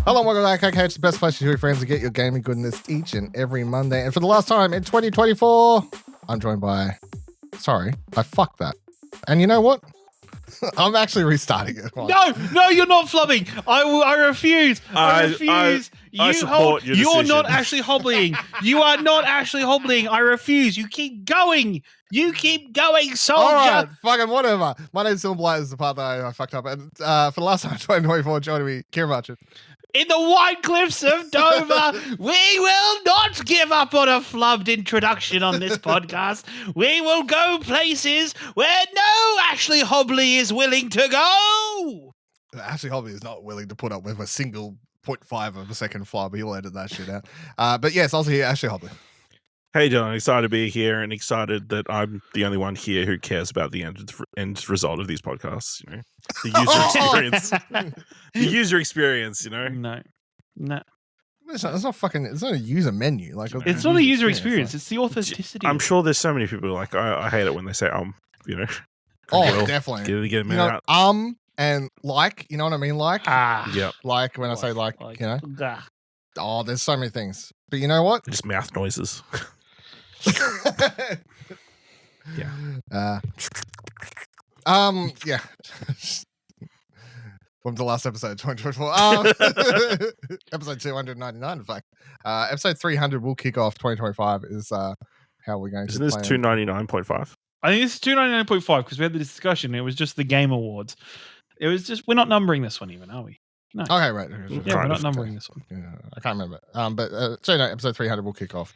Hello, welcome back. Okay, it's the best place to do friends to get your gaming goodness each and every Monday. And for the last time in 2024, I'm joined by... Sorry, I fucked that. And you know what? I'm actually restarting it. No, you're not flubbing. I refuse. I refuse. I support your You're decision. not actually hobbling. You are not actually hobbling. I refuse. You keep going. You keep going, soldier. All right, fucking whatever. My name's Dylan Blight. This is the part that I fucked up. And for the last time in 2024, joining me, Kieran Marchand. In the White Cliffs of Dover, we will not give up on a flubbed introduction on this podcast. We will go places where no Ashley Hobley is willing to go. Ashley Hobley is not willing to put up with a single 0.5 of a second flub. He'll edit that shit out. But yes, also here, Ashley Hobley. Hey, Dylan, excited to be here and excited that I'm the only one here who cares about the end result of these podcasts. You know, the user experience. The user experience, you know? No. It's not fucking, it's not a user menu. Like It's not a user experience. It's the authenticity. I'm sure there's so many people who are like, I hate it when they say, you know. Oh, definitely. Get a minute you know, out. And like, you know what I mean? Like, yeah. Like when I say like, you know. Oh, there's so many things. But you know what? Just mouth noises. Yeah. Yeah. From the last episode, 2024. Episode 299, in fact. Episode 300 will kick off 2025 is how we're going Isn't to this 299.5? I think this is 299.5 because we had the discussion. It was just the Game Awards. It was just, we're not numbering this one even, are we? No. Okay, right. Yeah, we're not numbering this one. Yeah, I can't remember. So no, episode 300 will kick off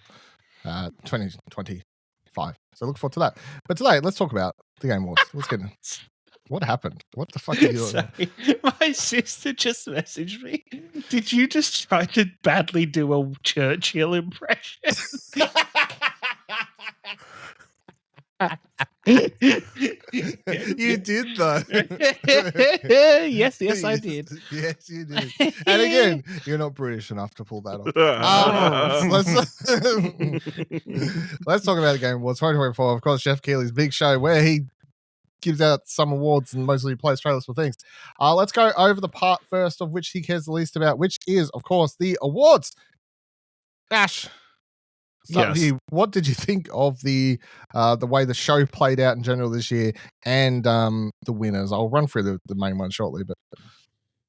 2025. So look forward to that. But today, let's talk about the Game Awards. Let's get in. What happened? What the fuck are you doing? Sorry, my sister just messaged me. Did you just try to badly do a Churchill impression? You did though. yes, I did. Yes, you did. And again, you're not British enough to pull that off. Let's talk about the Game Awards 2024. Of course, Jeff Keighley's big show where he gives out some awards and mostly plays trailers for things. Let's go over the part first of which he cares the least about, which is, of course, the awards. Ash. Yes. What did you think of the way the show played out in general this year and the winners? I'll run through the main one shortly, but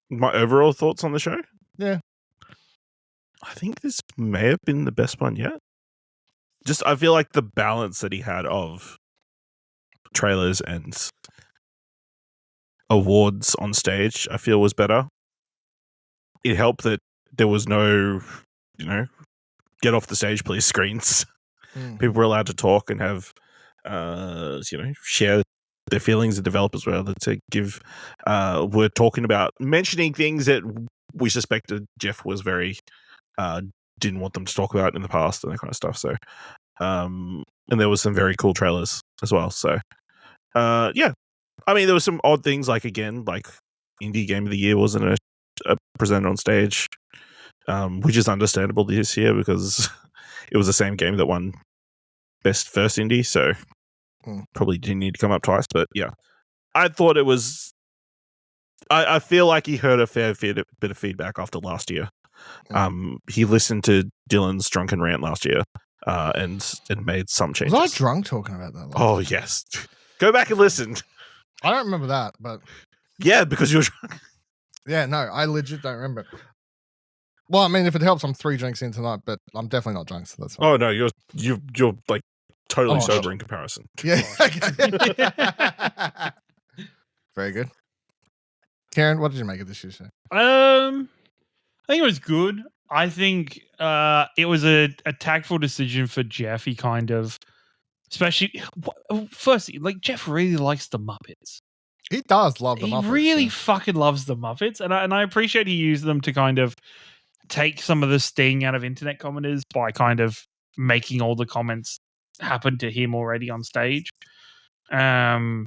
My overall thoughts on the show? Yeah. I think this may have been the best one yet. Just, I feel like the balance that he had of trailers and awards on stage, I feel was better. It helped that there was no, get off the stage, please screens. People were allowed to talk and have, share their feelings. The developers were able to give, were talking about mentioning things that we suspected Jeff was very, didn't want them to talk about in the past and that kind of stuff. So, and there was some very cool trailers as well. So, yeah, I mean, there was some odd things like Indie Game of the Year wasn't a presenter on stage. Which is understandable this year because it was the same game that won Best First Indie, so probably didn't need to come up twice. But yeah, I thought it was. I feel like he heard a fair bit of feedback after last year. He listened to Dylan's drunken rant last year and made some changes. Was I drunk talking about that? Oh yes, go back and listen. I don't remember that, but yeah, because you're drunk. Yeah, no, I legit don't remember. Well, I mean, if it helps, I'm 3 drinks in tonight, but I'm definitely not drunk, so that's fine. Oh no, you're like totally sober in comparison. Yeah. Very good. Karen, what did you make of this show? I think it was good. I think it was a tactful decision for Jeff. He kind of, especially firstly, like Jeff really likes the Muppets. He does love the Muppets. He really fucking loves the Muppets, and I appreciate he used them to kind of take some of the sting out of internet commenters by kind of making all the comments happen to him already on stage. I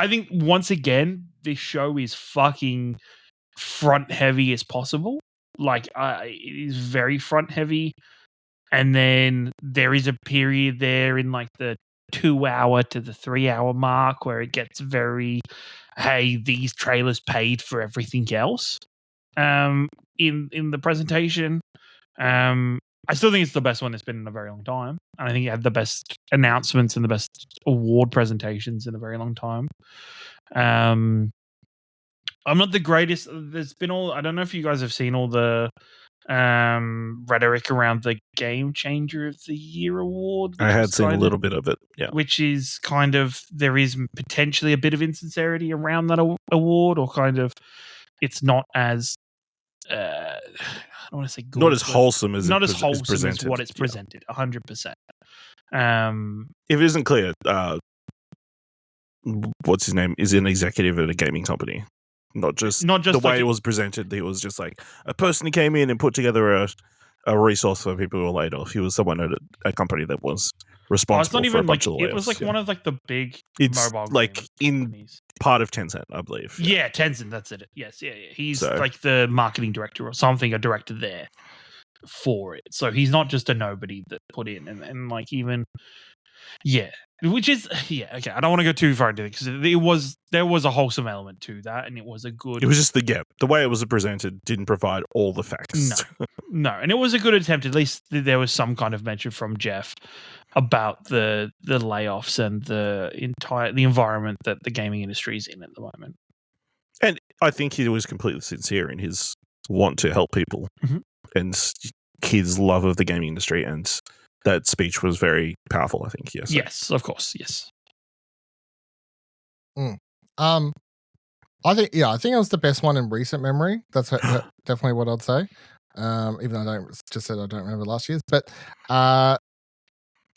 think once again, this show is fucking front heavy as possible. Like, it is very front heavy. And then there is a period there in like the 2 hour to the 3 hour mark where it gets very, hey, these trailers paid for everything else. in the presentation. I still think it's the best one it's been in a very long time, and I think it had the best announcements and the best award presentations in a very long time. I'm not the greatest. There's been I don't know if you guys have seen all the rhetoric around the Game Changer of the Year award. I had seen a little bit of it, yeah. Which is kind of, there is potentially a bit of insincerity around that award, or kind of, it's not as I don't want to say good, not as wholesome as not as what it's presented. 100%. If it isn't clear, what's his name is an executive at a gaming company. Not just the way it was presented. It was just like a person who came in and put together a resource for people who were laid off. He was someone at a company that was responsible for a bunch of layoffs. It was like one of like the big mobile like companies. Part of Tencent, I believe. Yeah, Tencent. That's it. Yes, yeah. He's like the marketing director or something, a director there for it. So he's not just a nobody that put in and like even. Yeah, which is okay. I don't want to go too far into it because there was a wholesome element to that, and it was a good. It was just the way it was presented didn't provide all the facts. No, and it was a good attempt. At least there was some kind of mention from Jeff about the layoffs and the environment that the gaming industry is in at the moment. And I think he was completely sincere in his want to help people and his love of the gaming industry, and that speech was very powerful, I think. Yes. Yes, of course. Yes. I think it was the best one in recent memory. That's definitely what I'd say. Even though I don't remember last year's, but don't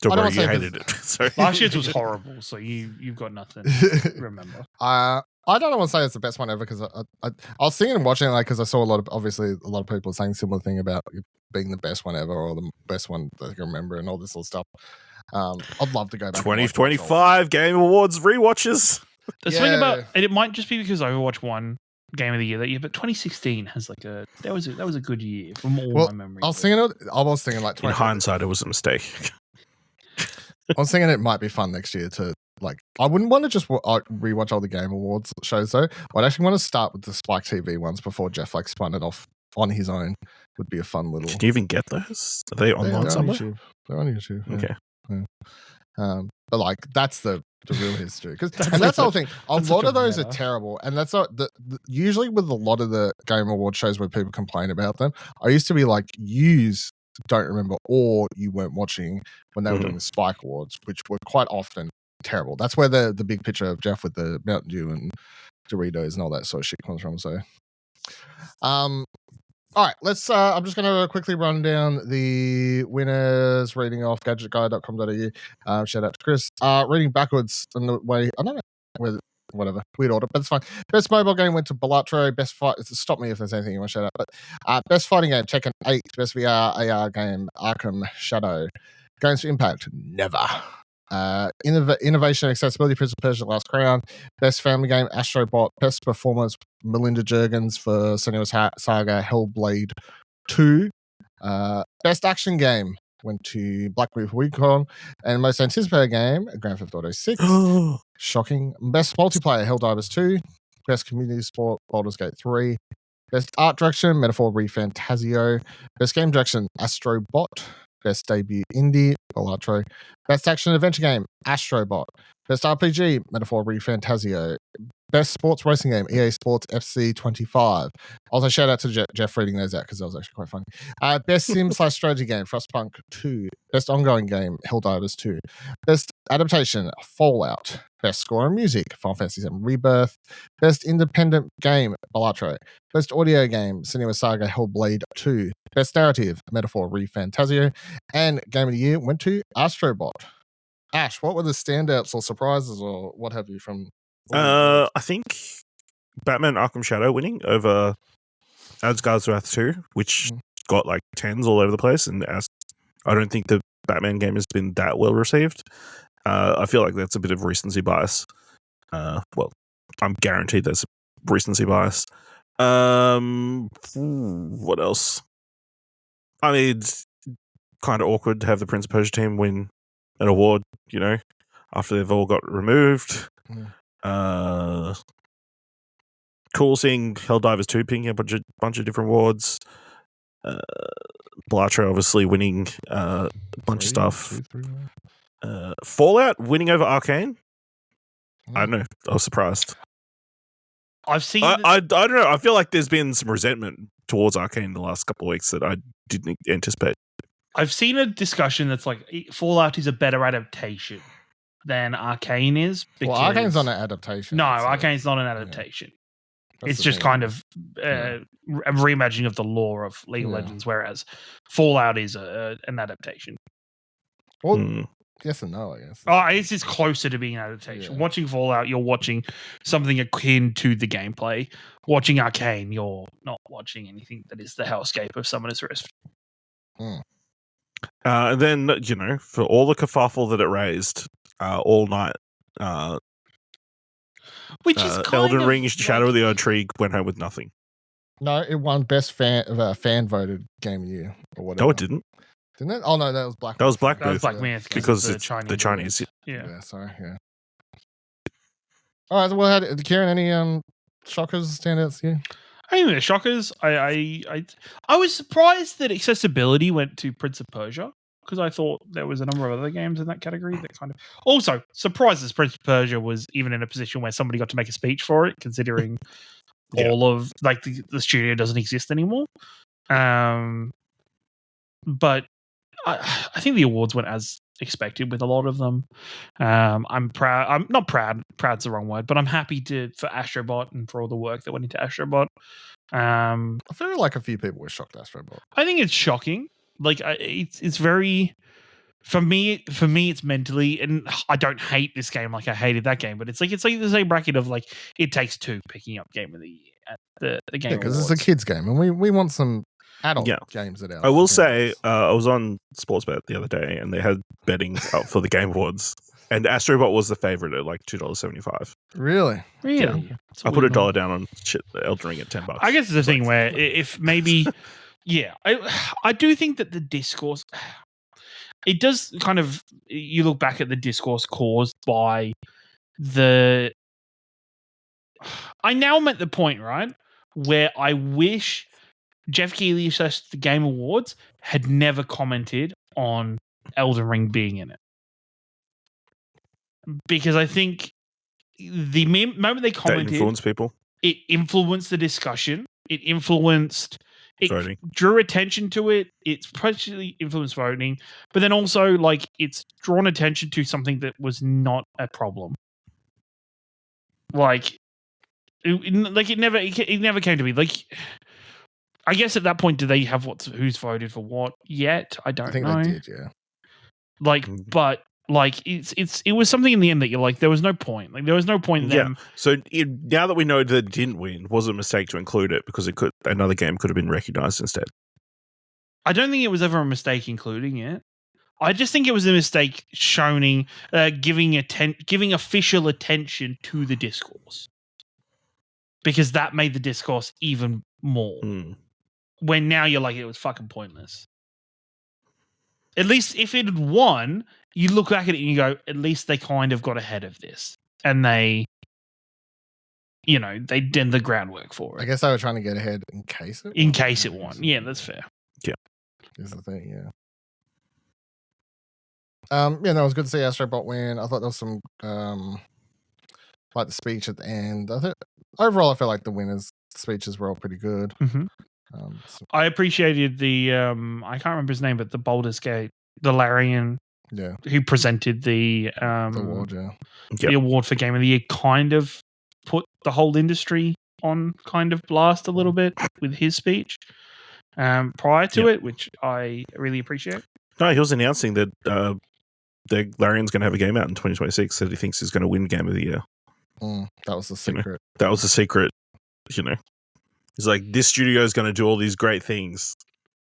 worry, you hated it. Sorry. Last year's was horrible, so you've got nothing to remember. I don't want to say it's the best one ever because I was sitting and watching it because I saw a lot of people saying similar thing about being the best one ever or the best one that I can remember and all this sort of stuff. I'd love to go back. 2025 Game Awards rewatches. The thing about, and it might just be because Overwatch won Game of the Year that year, but 2016 has like that was a good year from all my memories. I was thinking like in hindsight, it was a mistake. I was thinking it might be fun next year to like. I wouldn't want to just rewatch all the Game Awards shows though. I'd actually want to start with the Spike TV ones before Jeff like spun it off on his own. Would be a fun little. Can you even get those? Are they online somewhere? They're on YouTube. Yeah. Okay. Yeah. But like that's the real history and that's the whole thing. A lot of those are terrible, and that's not usually with a lot of the Game Award shows where people complain about them. I used to be like, yous don't remember or you weren't watching when they were doing the Spike Awards, which were quite often terrible. That's where the big picture of Jeff with the Mountain Dew and Doritos and all that sort of shit comes from. So, all right, let's. I'm just going to quickly run down the winners, reading off gadgetguy.com.au. Shout out to Chris. Reading backwards in the way, I don't know whether, whatever, weird order, but it's fine. Best mobile game went to Balatro. Best fight, stop me if there's anything you want to shout out. But best fighting game, Tekken 8. Best VR AR game, Arkham Shadow. Games for Impact, never. Innovation and accessibility, Prince of Persia: Last Crown. Best family game, Astro Bot. Best performance, Melinda Juergens for Senua's Saga, Hellblade 2. Best action game went to Black Myth Wukong. And most anticipated game, Grand Theft Auto 6. Shocking. Best multiplayer, Helldivers 2. Best community sport, Baldur's Gate 3. Best art direction, Metaphor Refantasio. Best game direction, Astro Bot. Best debut indie, Balatro. Best action adventure game, Astro Bot. Best RPG, Metaphor Refantasio. Best sports racing game, EA Sports FC 25. Also, shout out to Jeff reading those out because that was actually quite funny. Best sim/strategy game, Frostpunk 2. Best ongoing game, Helldivers 2. Best adaptation, Fallout. Best score and music, Final Fantasy VII Rebirth. Best independent game, Balatro. Best audio game, Senua's Saga, Hellblade 2. Best narrative, Metaphor Refantasio. And Game of the Year went to Astro Bot. Ash, what were the standouts or surprises or what have you from? I think Batman Arkham Shadow winning over Asgard's Wrath 2, which got like 10s all over the place, and I don't think the Batman game has been that well received. I feel like that's a bit of recency bias. Well, I'm guaranteed there's recency bias. What else? I mean, it's kind of awkward to have the Prince of Persia team win an award, you know, after they've all got removed. Kind cool seeing Helldivers 2 picking a bunch of different awards. Blatro obviously winning a bunch of stuff. Fallout winning over Arcane. I don't know. I was surprised. I've seen. I don't know. I feel like there's been some resentment towards Arcane in the last couple of weeks that I didn't anticipate. I've seen a discussion that's like Fallout is a better adaptation than Arcane is. Well, Arcane's not an adaptation. No, Arcane's not an adaptation. Yeah. It's just kind of a reimagining of the lore of League of Legends, whereas Fallout is an adaptation. Well, yes and no, I guess. It's just closer to being an adaptation. Yeah. Watching Fallout, you're watching something akin to the gameplay. Watching Arcane, you're not watching anything that is the hellscape of Summoner's Rift. And then, for all the kerfuffle that it raised all night, which is kind Elden of Ring Shadow of the Erd Tree went home with nothing. No, it won best fan voted game of the year or whatever. No, it didn't. Didn't it? Oh no, that was Black. That was Black That was Myth. Black Myth because it's the Chinese. Yeah. Sorry. Yeah. All right. Well, Kieran, any shockers, standouts to you? I think the shockers. I was surprised that accessibility went to Prince of Persia because I thought there was a number of other games in that category that kind of. Also, surprises Prince of Persia was even in a position where somebody got to make a speech for it, considering all of the studio doesn't exist anymore. But I think the awards went as expected with a lot of them. I'm proud. I'm not proud. Proud's the wrong word, but I'm happy for Astro Bot and for all the work that went into Astro Bot. I feel like a few people were shocked Astro Bot. I think it's shocking. Like it's very. For me, it's mentally, and I don't hate this game like I hated that game, but it's like the same bracket of like It Takes Two picking up Game of the Year at the game. Yeah, because it's a kids game, and we want some adult games at our. I will say, I was on Sportsbet the other day, and they had betting up for the Game Awards, and Astro Bot was the favorite at like $2.75. Really? Yeah. I put $1 down on Elden Ring at $10. I guess it's a thing where if maybe, I do think that the discourse. It does kind of. You look back at the discourse caused by the. I now am at the point, right, where I wish Jeff Keighley / the Game Awards had never commented on Elden Ring being in it, because I think the moment they commented, that influenced people. It influenced the discussion. It influenced. It voting. Drew attention to it. It's partially influenced voting, but then also like it's drawn attention to something that was not a problem. Like, it never came to me. Like, I guess at that point, do they have who's voted for what yet? I don't know. I think they did, yeah. Like, but like it was something in the end that you're like, there was no point. Like, there was no point in them. So now that we know that it didn't win, was it a mistake to include it because another game could have been recognized instead? I don't think it was ever a mistake including it. I just think it was a mistake giving official attention to the discourse, because that made the discourse even more. When now you're like, it was fucking pointless. At least if it had won, you look back at it and you go, at least they kind of got ahead of this, and they did the groundwork for it. I guess they were trying to get ahead in case it won. Yeah, that's fair. Yeah, is the thing. Yeah. No, it was good to see Astro Bot win. I thought there was some like the speech at the end. I think overall I felt like the winners' speeches were all pretty good. Mm-hmm. I appreciated the I can't remember his name, but the Baldur's Gate, the Larian, who presented the award, the award for Game of the Year, kind of put the whole industry on kind of blast a little bit with his speech prior to it, which I really appreciate. No, he was announcing that the Larian's going to have a game out in 2026 that he thinks is going to win Game of the Year. That was the secret. That was the secret. He's like, this studio is going to do all these great things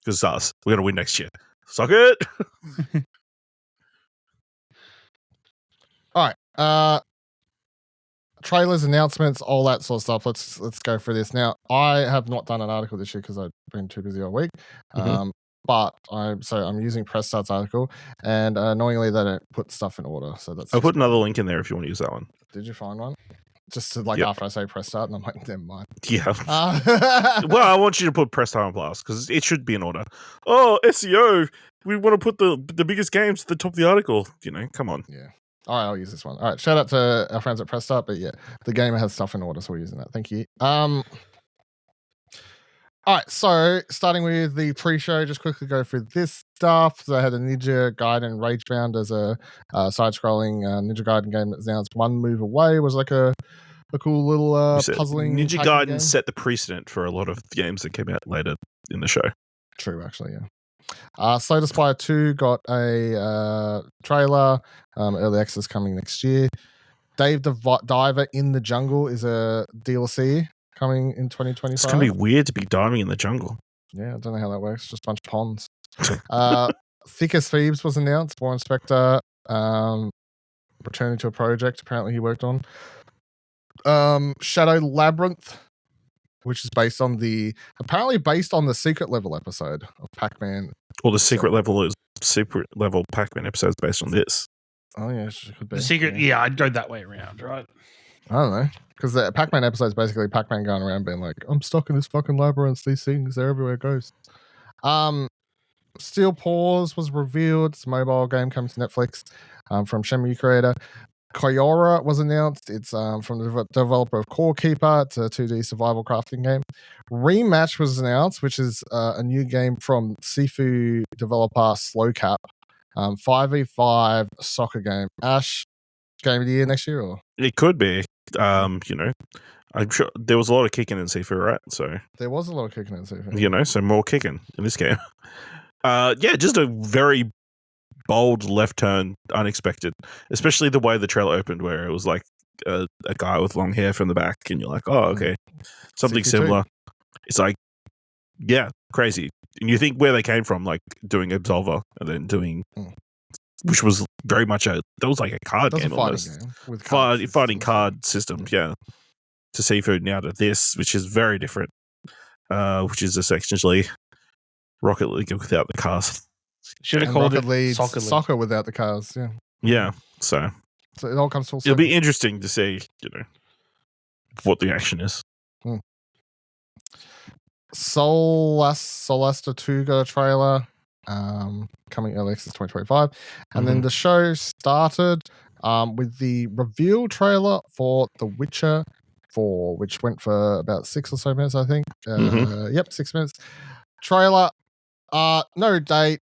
because us. We're going to win next year. Suck it. All right. Trailers, announcements, all that sort of stuff. Let's go through this. Now, I have not done an article this year because I've been too busy all week. But I'm using Press Start's article, and annoyingly they don't put stuff in order. So that's. I'll put another link in there if you want to use that one. Did you find one? just to like after I say press start, and I'm like, never mind. Yeah. Well, I want you to put press time blast because it should be in order. Oh, SEO. We want to put the biggest games at the top of the article. Come on. Yeah. All right, I'll use this one. All right, shout out to our friends at Press Start, but yeah, the gamer has stuff in order, so we're using that. Thank you. All right, so starting with the pre-show, just quickly go through this stuff. So I had a Ninja Gaiden Ragebound as a side-scrolling Ninja Gaiden game that's announced. One Move Away was like a cool little puzzling Ninja packing Gaiden game. set the precedent for a lot of games that came out later in the show. True, actually, yeah. Slay the Spire 2 got a trailer. Early access coming next year. Dave the Diver in the Jungle is a DLC coming in 2025. It's going to be weird to be diving in the jungle. Yeah, I don't know how that works. Just a bunch of ponds. Thick as Thieves was announced. Warren Spector returning to a project apparently he worked on. Shadow Labyrinth, which is apparently based on the secret level episode of Pac-Man. Or the secret level Pac-Man episodes based on this. Oh yeah, it could be. The secret, yeah, I'd go that way around, right? I don't know. Because the Pac-Man episode is basically Pac-Man going around being like, I'm stuck in this fucking labyrinth. These things, they're everywhere it goes. Steel Paws was revealed. It's a mobile game coming to Netflix from Shenmue creator. Koyora was announced. It's from the developer of Core Keeper. It's a 2D survival crafting game. Rematch was announced, which is a new game from Sifu developer Slowcap. 5v5 soccer game. Ash, game of the year next year? Or? It could be. I'm sure there was a lot of kicking in Sifu, right? So there was a lot of kicking in Sifu. So more kicking in this game. Just a very bold left turn, unexpected. Especially the way the trailer opened, where it was like a guy with long hair from the back, and you're like, oh, okay, something Sifu similar. 2. It's like, yeah, crazy. And you think where they came from, like doing Absolver and then doing. Which was very much that was like a card game almost. Game with fighting card systems, yeah. To Seafood now to this, which is very different. Which is essentially Rocket League without the cars. Should have called Rocket League soccer without the cars, yeah. Yeah, so it all comes full circle. It'll be interesting to see, what the action is. Solasta 2 got a trailer. Coming early access 2025, and then the show started with the reveal trailer for The Witcher 4, which went for about 6 or so minutes, I think. Yep, 6 minutes. Trailer, no date.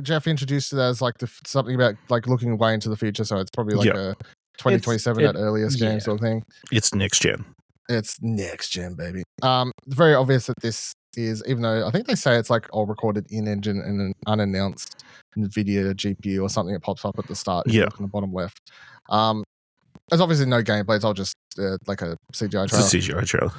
Jeff introduced it as like something about like looking way into the future, so it's probably like a 2027 at earliest game sort of thing. It's next gen. It's next gen, baby. Very obvious that this is, even though I think they say it's like all recorded in engine and an unannounced NVIDIA GPU or something that pops up at the start. If you look in the bottom left. There's obviously no gameplay. It's all just like a CGI trailer. It's a CGI trailer.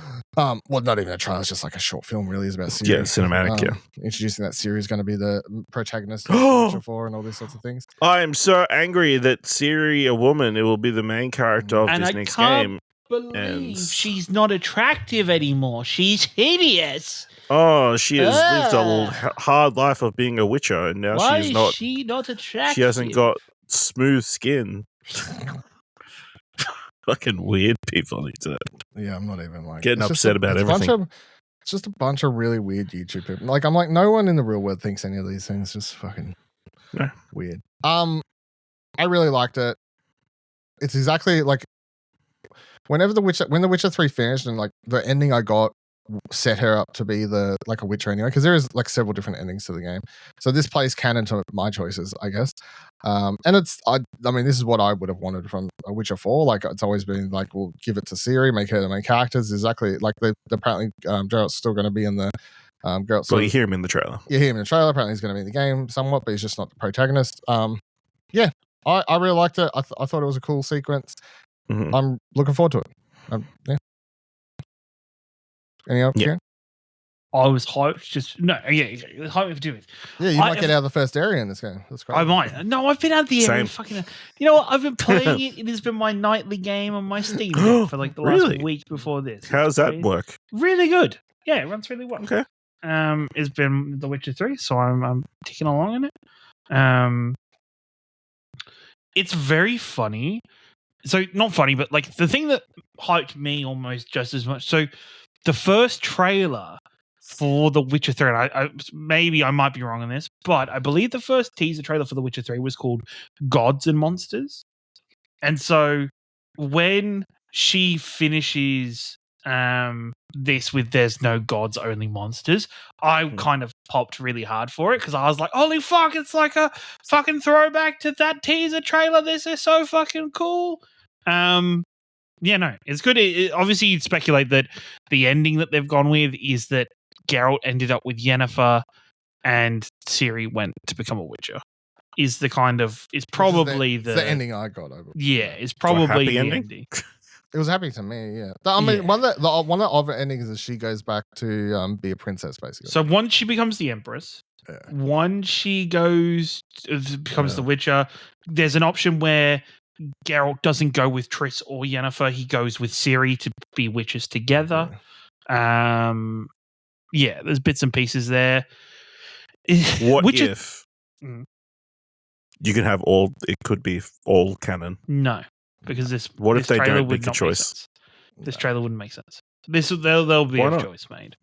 Well, not even a trailer. It's just like a short film. Really, is about Ciri. Yeah, cinematic. Introducing that Ciri is going to be the protagonist of Witcher 4 and all these sorts of things. I am so angry that Ciri, a woman, it will be the main character of this next game. Believe she's not attractive anymore. She's hideous. Oh, she has lived a hard life of being a witcher, and now she's not. Why is she not attractive? She hasn't got smooth skin. Fucking weird people need to. Yeah, I'm not even like getting upset about everything. It's just a bunch of really weird YouTube people. Like, I'm like, no one in the real world thinks any of these things. Just fucking weird. I really liked it. It's exactly like. When The Witcher 3 finished and like the ending I got set her up to be a Witcher anyway, because there is like several different endings to the game. So this plays canon to my choices, I guess. And I mean, this is what I would have wanted from a Witcher 4. Like, it's always been like, we'll give it to Ciri, make her the main characters. Exactly. Like, apparently Geralt's still going to be in the Geralt. Well, you hear him in the trailer. You hear him in the trailer. Apparently he's going to be in the game somewhat, but he's just not the protagonist. Yeah, I really liked it. I thought it was a cool sequence. Mm-hmm. I'm looking forward to it. Yeah. Any other? Yeah. I was hyped. Hyped for 2 weeks. Yeah, you might get out of the first area in this game. That's great. I might. No, I've been out of the area. Fucking. You know what? I've been playing it. It has been my nightly game on my Steam Deck for like the last week before this. How does that work? Really good. Yeah, it runs really well. Okay. It's been The Witcher 3, so I'm ticking along in it. It's very funny So not funny, but like the thing that hyped me almost just as much. So the first trailer for The Witcher 3, and I maybe I might be wrong on this, but I believe the first teaser trailer for The Witcher 3 was called Gods and Monsters. And so when she finishes this with "There's no gods, only monsters," I kind of popped really hard for it because I was like, "Holy fuck! It's like a fucking throwback to that teaser trailer. This is so fucking cool." Yeah, no, it's good. Obviously, you'd speculate that the ending that they've gone with is that Geralt ended up with Yennefer and Ciri went to become a Witcher. Is probably the ending I got over. Yeah, is probably the ending. It was happy to me, yeah. I mean, one of the other endings is she goes back to be a princess, basically. So once she becomes the Empress, once she becomes the Witcher, there's an option where Geralt doesn't go with Triss or Yennefer. He goes with Ciri to be witches together. Yeah, there's bits and pieces there. What if you can have all? It could be all canon. No, because this. What this if they trailer don't would make a not choice? This trailer wouldn't make sense. There'll be a choice made.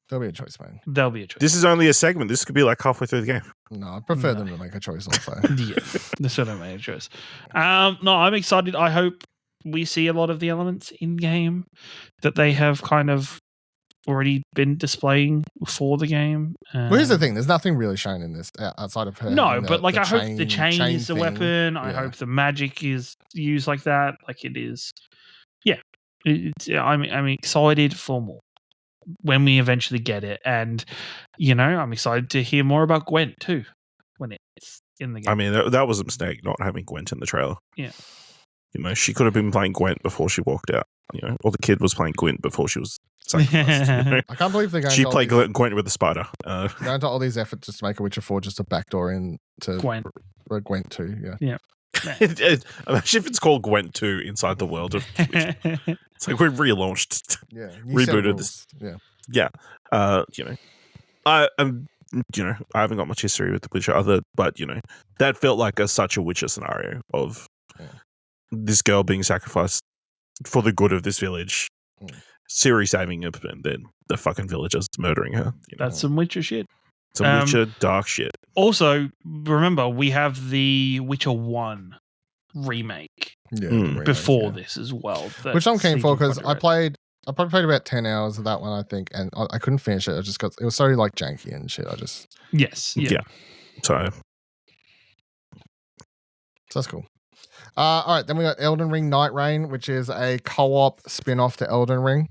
There'll be a choice made. There'll be a choice. This is only a segment. This could be like halfway through the game. No, I prefer them to make a choice also. Yeah, they still don't make a choice. No, I'm excited. I hope we see a lot of the elements in game that they have kind of already been displaying for the game. Well, here's the thing: there's nothing really shown in this outside of her. No, but like I hope the chain is the thing. weapon. I hope the magic is used like that, like it is. Yeah, I'm excited for more when we eventually get it, and I'm excited to hear more about Gwent too when it's in the game. I mean, that was a mistake not having Gwent in the trailer. Yeah, she could have been playing Gwent before she walked out. Or the kid was playing Gwent before she was sacrificed. I can't believe they're going. She played Gwent with the spider. Going to all these efforts just to make a Witcher 4 just a backdoor into Gwent 2. Yeah. Imagine if it's called Gwent 2 inside the world of Witcher. It's like we relaunched. Yeah. Rebooted this. Yeah. Yeah. I haven't got much history with the Witcher but that felt like such a Witcher scenario of this girl being sacrificed for the good of this village. Ciri saving her, and then the fucking villagers murdering her. That's some Witcher shit. Some Witcher dark shit. Also, remember, we have the Witcher 1 remake before this as well. Which I'm keen for because I probably played about 10 hours of that one, I think, and I couldn't finish it. It was so like janky and shit. Yes. Yeah. So that's cool. All right, then we got Elden Ring Night Rain, which is a co-op spin-off to Elden Ring.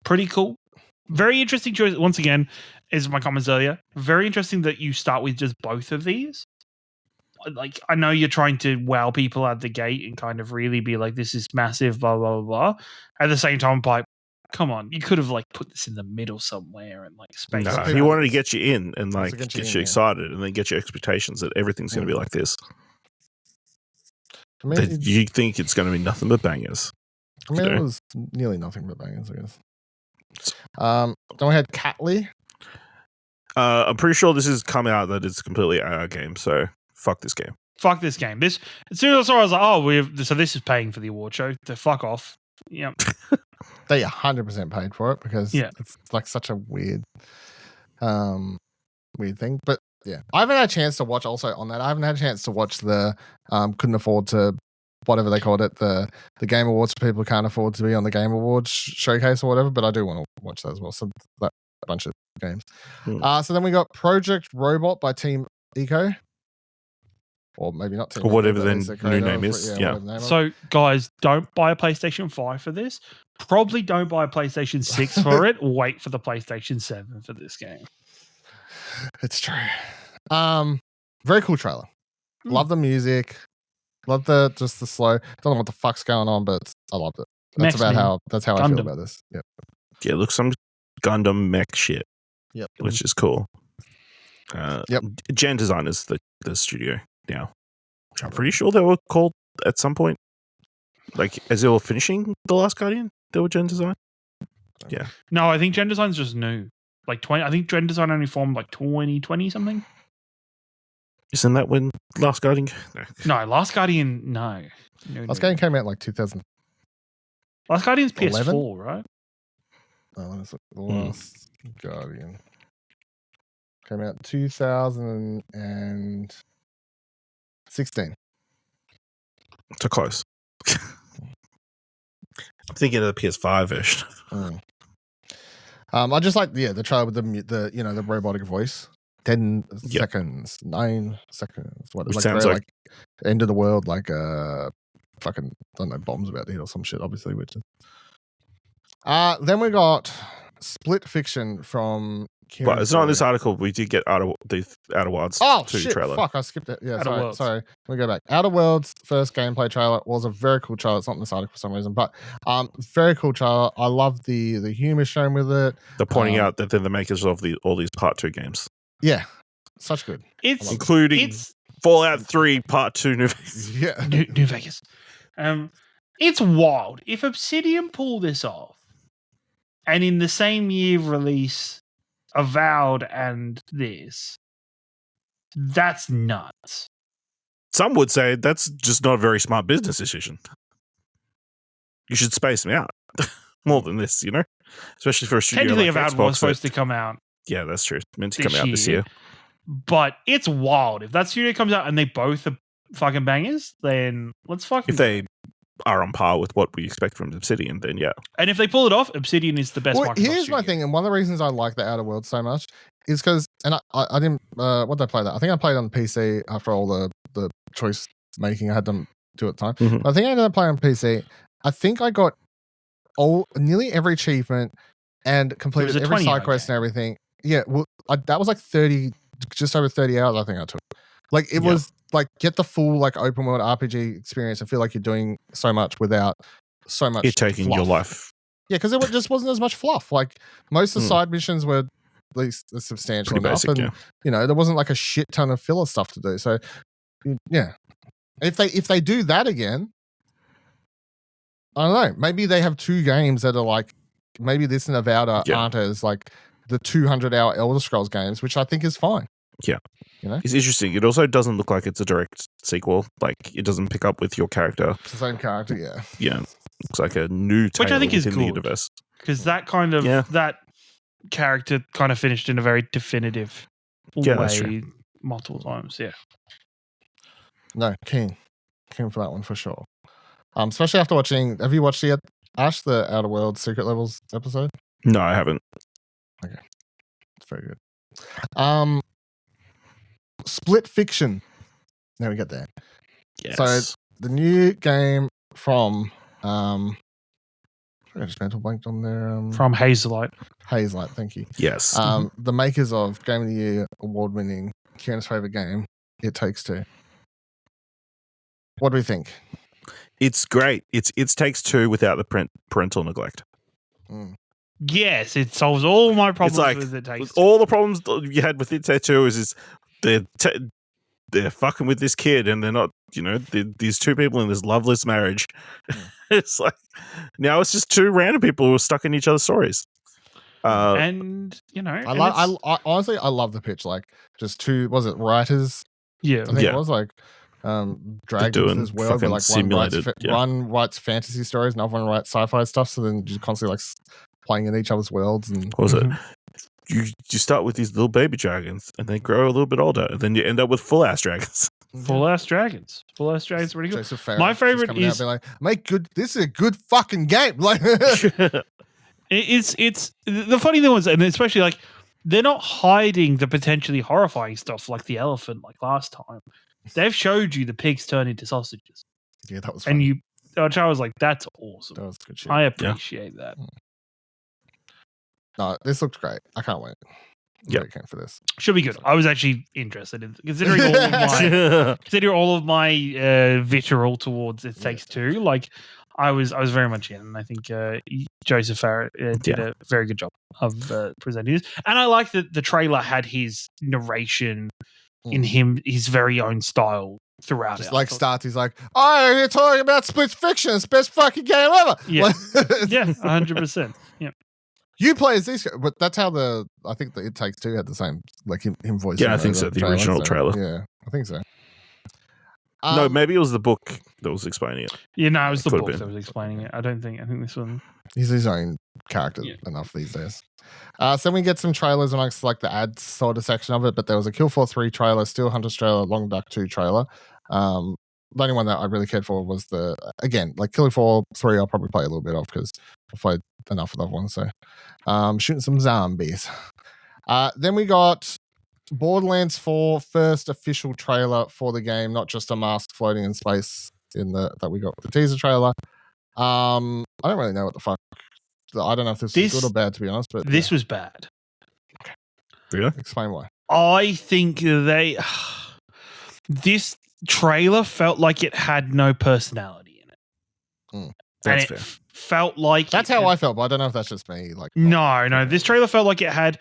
Pretty cool. Very interesting choice. Once again, is my comments earlier. Very interesting that you start with just both of these. Like, I know you're trying to wow people at the gate and kind of really be like, this is massive, blah, blah, blah. At the same time, like, come on, you could have like put this in the middle somewhere and like space. No, he wanted to get you in and like get you excited and then get your expectations that everything's going to be like this. I mean, you think it's going to be nothing but bangers. I mean, it was nearly nothing but bangers, I guess. Then we had Catley. I'm pretty sure this has come out that it's completely our game, so fuck this game. Fuck this game. As soon as I saw it, I was like, so this is paying for the award show. To fuck off. Yep. They 100% paid for it because it's like such a weird thing. But yeah, I haven't had a chance to watch also on that. I haven't had a chance to watch the couldn't afford to whatever they called it, the Game Awards for people who can't afford to be on the Game Awards showcase or whatever, but I do want to watch that as well. So that bunch of games. So then we got Project Robot by Team Eco. Or maybe not Team or whatever Eco, the new name is. So guys, don't buy a PlayStation 5 for this. Probably don't buy a PlayStation 6 for it. Wait for the PlayStation 7 for this game. It's true. Very cool trailer. Love the music. Love the slow. Don't know what the fuck's going on, but I loved it. That's how I feel about this. Yep. Yeah, it looks some Gundam mech shit. Yep. Which is cool. Gen Design is the studio now. Which I'm pretty sure they were called at some point. Like as they were finishing The Last Guardian, they were Gen Design. Yeah. No, I think Gen Design's just new. Like 20. I think Gen Design only formed like 2020 something. Isn't that when Last Guardian? No. No, Last Guardian. No. Last game came out like 2000. Last Guardian's 11? PS4, right? Let's look. Last Guardian came out 2016. So close. I'm thinking of the PS5 version. I just like the trailer with the robotic voice. 10 seconds, 9 seconds. What Which like sounds very, like end of the world, like fucking I don't know, bombs about to hit or some shit. Obviously, which is. Then we got Split Fiction from. But it's not in this article. We did get the Outer Wilds 2 shit, trailer. Fuck, I skipped it. Yeah, Outer sorry. Let me go back. Outer Worlds first gameplay trailer was a very cool trailer. It's not in this article for some reason, but very cool trailer. I love the humor shown with it. They're pointing out that they're the makers of all these Part 2 games. Yeah, such good. Including Fallout 3 Part 2 New Vegas. Yeah. New Vegas. It's wild. If Obsidian pull this off, and in the same year release Avowed and this, that's nuts. Some would say that's just not a very smart business decision. You should space them out more than this, especially for a studio Technically, like Avowed Xbox was supposed to come out. Yeah, that's true. It's meant to come out this year. But it's wild. If that studio comes out and they both are fucking bangers, then let's fucking. If they are on par with what we expect from Obsidian, then yeah. And if they pull it off, Obsidian is the best. Well, Microsoft here's studio. my thing, and one of the reasons I like the Outer Worlds so much is because, and I didn't. What did I play that? I think I played on PC after all the choice making I had to do at the time. Mm-hmm. I think I ended up playing on PC. I think I got nearly every achievement and completed every side quest and everything. Yeah, well, that was like 30, just over 30 hours. I think I took. Like it was like get the full like open world RPG experience. I feel like you're doing so much without so much. It taking fluff. your life. Yeah, because it just wasn't as much fluff. Like most of the side missions were at least substantial Pretty enough, basic, and there wasn't like a shit ton of filler stuff to do. So yeah, if they do that again, I don't know. Maybe they have two games that are like maybe this and Avowed aren't as like the 200-hour Elder Scrolls games, which I think is fine. Yeah. It's interesting. It also doesn't look like it's a direct sequel. Like it doesn't pick up with your character. It's the same character, yeah. Yeah. Looks like a new tale which I think is within cool, the universe. Because that kind of that character kind of finished in a very definitive way multiple times. Yeah. No, keen for that one for sure. Especially after watching. Have you watched yet, Ash, the Outer Worlds Secret Levels episode? No, I haven't. Okay, it's very good. Split Fiction. Now we get there. Yes. So the new game from I just mental blanked on there. From Hazelight. Hazelight, thank you. Yes. The makers of Game of the Year award-winning Kieran's favorite game, It Takes Two. What do we think? It's great. It's Takes Two without the parental neglect. Yes, it solves all my problems it's like, with It Takes Two. All the problems you had with It Takes Two is they're fucking with this kid and they're not, these two people in this loveless marriage. It's like, now it's just two random people who are stuck in each other's stories. And I honestly love the pitch. Like just two, was it writers? Yeah. I think it was like dragged into this world where like one writes fantasy stories and the other one writes sci-fi stuff. So then you're constantly like playing in each other's worlds. And what was it? You start with these little baby dragons and they grow a little bit older and then you end up with full ass dragons. Full ass dragons. Full ass dragons. Really good. My favorite is like, this is a good fucking game. Like it's the funny thing was, and especially like they're not hiding the potentially horrifying stuff like the elephant like last time. They've showed you the pigs turn into sausages. Yeah, that was fun. And I was like, that's awesome. That was good shit. I appreciate that. No, this looks great. I can't wait. Yeah, came for this. Should be good. I was actually interested in considering all of my vitriol towards It Takes Two. Like I was very much in, and I think Joseph Farrett did a very good job of presenting this. And I like that the trailer had his narration in his very own style throughout. Just like starts, he's like, "Oh, you're talking about Split Fiction, it's the best fucking game ever." Yeah, 100%. Yeah. You play as these, but that's how I think the It Takes Two had the same, like him voicing. Yeah, I think so. The original trailer. Yeah, I think so. No, maybe it was the book that was explaining it. Yeah, no, it was the Could've book been. that was explaining it. I think this one. He's his own character enough these days. So then we get some trailers amongst like the ads sort of section of it, but there was a Kill Force 3 trailer, Steel Hunters trailer, Long Duck 2 trailer. The only one that I really cared for was like Kill Force 3 I'll probably play a little bit of because I've played enough of that one. So shooting some zombies. Then we got Borderlands 4 first official trailer for the game, not just a mask floating in space that we got with the teaser trailer. I don't really know what the fuck. I don't know if this is good or bad, to be honest. But this was bad. Okay. Really? Explain why. I think this trailer felt like it had no personality in it. That's and it fair. felt like that's how I felt, but I don't know if that's just me. Like, no. This trailer felt like it had.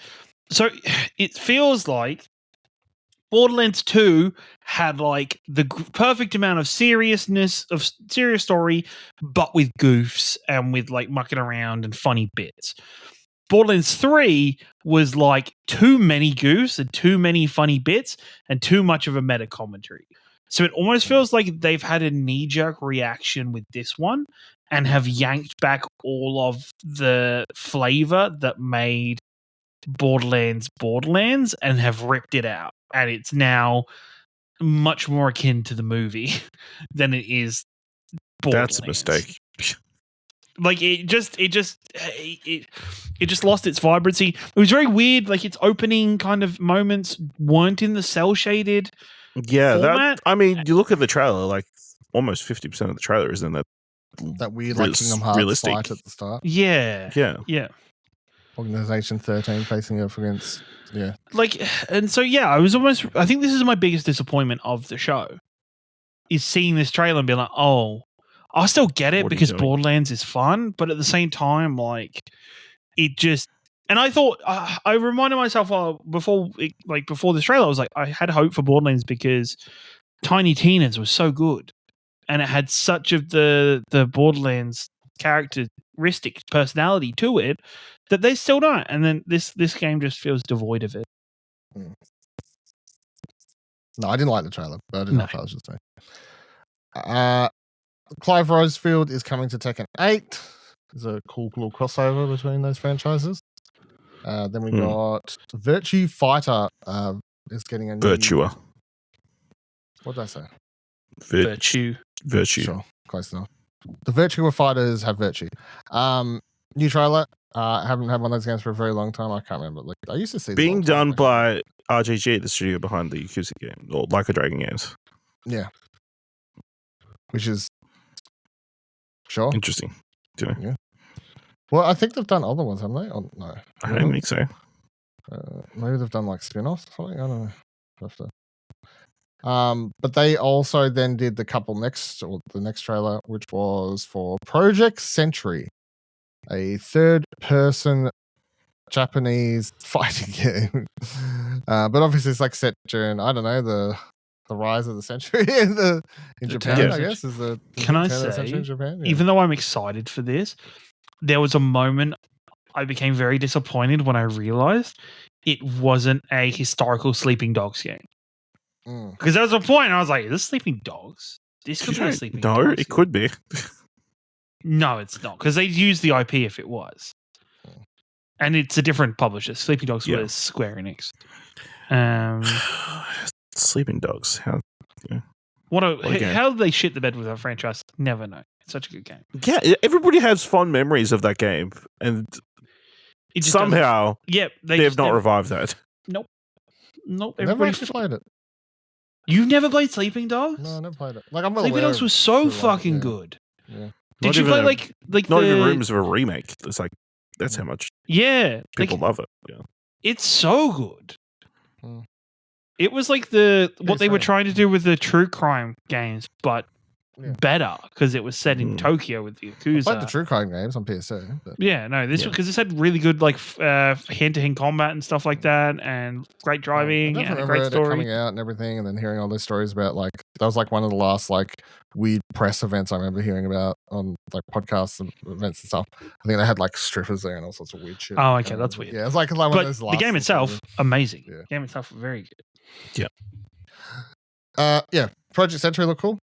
So it feels like Borderlands 2 had like the perfect amount of serious story, but with goofs and with like mucking around and funny bits. Borderlands 3 was like too many goofs and too many funny bits and too much of a meta commentary. So it almost feels like they've had a knee-jerk reaction with this one and have yanked back all of the flavor that made Borderlands and have ripped it out. And it's now much more akin to the movie than it is Borderlands. That's a mistake. Like it just lost its vibrancy. It was very weird. Like its opening kind of moments weren't in the cell shaded format. You look at the trailer, like almost 50% of the trailer is in that weird like Kingdom Hearts realistic fight at the start. Yeah. Organization 13 facing off against Like, and so I think this is my biggest disappointment of the show is seeing this trailer and being like, oh, I still get it because Borderlands is fun, but at the same time, like, it just. And I thought I reminded myself before this trailer, I was like, I had hope for Borderlands because Tiny Tina's was so good, and it had such of the Borderlands characteristic personality to it that they still don't. And then this game just feels devoid of it. No, I didn't like the trailer, but I didn't know if I was just saying. Clive Rosefield is coming to Tekken 8. There's a cool little crossover between those franchises. Then we got Virtue Fighter is getting a new... Virtua. What did I say? Virtue. Sure, close enough. The Virtua Fighters have Virtue. New trailer. I haven't had one of those games for a very long time. I can't remember. Like I used to see being done by RGG, the studio behind the Yakuza game, or Like a Dragon games. Yeah. Which is sure interesting. Do you know? Yeah. Well, I think they've done other ones, haven't they? Oh, no, I don't think so. Maybe they've done like spin-offs or something. I don't know. But they also then did the next trailer, which was for Project Century, a third-person Japanese fighting game. But obviously, it's like set during the rise of the century in Japan. I guess is the Can I say? In Japan? Yeah. Even though I'm excited for this, there was a moment I became very disappointed when I realized it wasn't a historical Sleeping Dogs game. Because there was a point I was like, "Is this Sleeping Dogs? This could be a Sleeping Dogs." No, it could be. No, it's not because they'd use the IP if it was, and it's a different publisher. Sleeping Dogs was Square Enix. Sleeping Dogs. How did they shit the bed with that franchise? Never know. It's such a good game. Yeah, everybody has fond memories of that game, and somehow, they've not revived that. Nope. Never actually played it. You've never played Sleeping Dogs? No, I never played it. Like I'm Sleeping Dogs was so fucking good. Yeah. Did you play like not even rumors of a remake? It's like that's how much people love it. Yeah, it's so good. It was like what they were trying to do with the true crime games, but better because it was set in Tokyo with the Yakuza. I played the true crime games on PS2. But... because this had really good like hand-to-hand combat and stuff like that, and great driving and a great story coming out and everything, and then hearing all those stories about like that was like one of the last like weird press events I remember hearing about on like podcasts and events and stuff. I think they had like strippers there and all sorts of weird shit. Oh, okay, that's weird. Yeah, it's like one of those last. The game itself, amazing. Yeah. The game itself, very good. Yeah. Yeah, Project Sentry look cool.